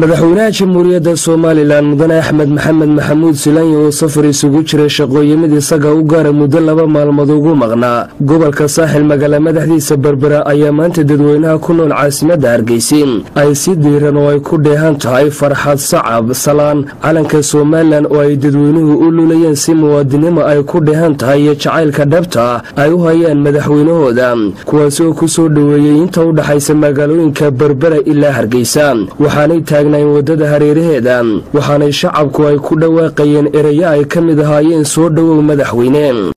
madaxweynaha jamhuuriyadda Soomaaliland mudane Axmed Maxamed Maxamuud Silaanyi oo safar isugu jiray shaqooyinada isaga u gaar muddo 2 maalmood ugu maqnaa gobolka Saaxil magaalada madaxdiisa Berbera ayaa maanta dadweynaha ku nool caasimadda Hargeysa ay si diiran oo ay ku dheehan tahay farxad sacab salaan calanka Soomaaliland oo ay dadweynuhu u lulayeen si muwaadinimo ay ku dheehan tahay jacaylka dhabta ay u hayaan madaxweynahooda kuwaas oo ku soo dhaweeyay inta u dhaxaysa magaalooyinka Berbera ilaa Hargeysa waxaanay wadada hareeraheeda waxaanay shacabku ay ku dhawaaqayeen erayo ay ka mid ahaayeen soo dhawow madaxweyne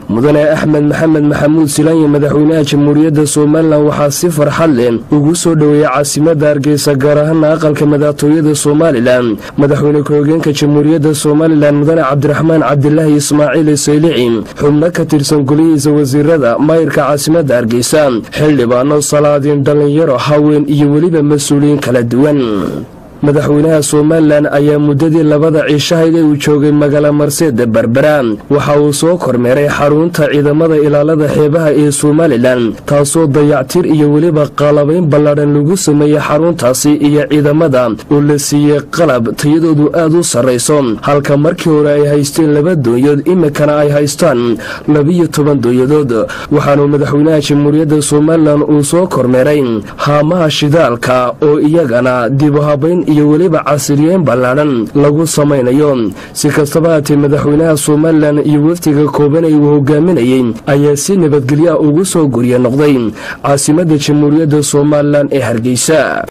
mudane Axmed Maxamed Maxamuud Silaanyi madaxweynaha jamhuuriyadda Soomaaliland waxa si farxad leh ugu soo dhaweeyay caasimadda Hargeysa gaar ahaan aqalka madaxtooyada Soomaaliland madaxweyne ku-xigeenka jamhuuriyadda Soomaaliland mudane Cabdiraxmaan Cabdilaahi Ismaaciil Saylici xubno ka tirsan golihiisa wasiirada maayirka caasimadda Hargeysa xildhibaano salaadiin dhalinyaro haween iyo waliba mas'uuliyiin kala duwan madaxweynaha Soomaaliland ayaa muddadii 2 cishahayd uu joogay magaalada Marseed Berbera waxa uu soo kormeeray xarunta ciidamada ilaalada xeebaha ee Soomaaliland taasoo dayactir iyo waliba qalabayn ballaaran lagu sameeyay xaruntaasi iyo ciidamada oo la siiyay qalab tayadoodu aad u sareyso halka markii hore ay haysteen 2 doonyood imikana ay haystaan 12 doonyood waxaana madaxweynaha jamhuuriyadda Soomaaliland uu soo kormeeray haamaha shidaalka oo iyagana dib u habayn iyo waliba casriyeyn ballaaran lagu samaynayo si kastaba madaxweynaha Soomaaliland iyo waftiga kooban ay hogaaminayeen ayaa si nabadgelyo ugu soo guriya noqday caasimadda jamhuuriyadda Soomaaliland ee Hargeysa.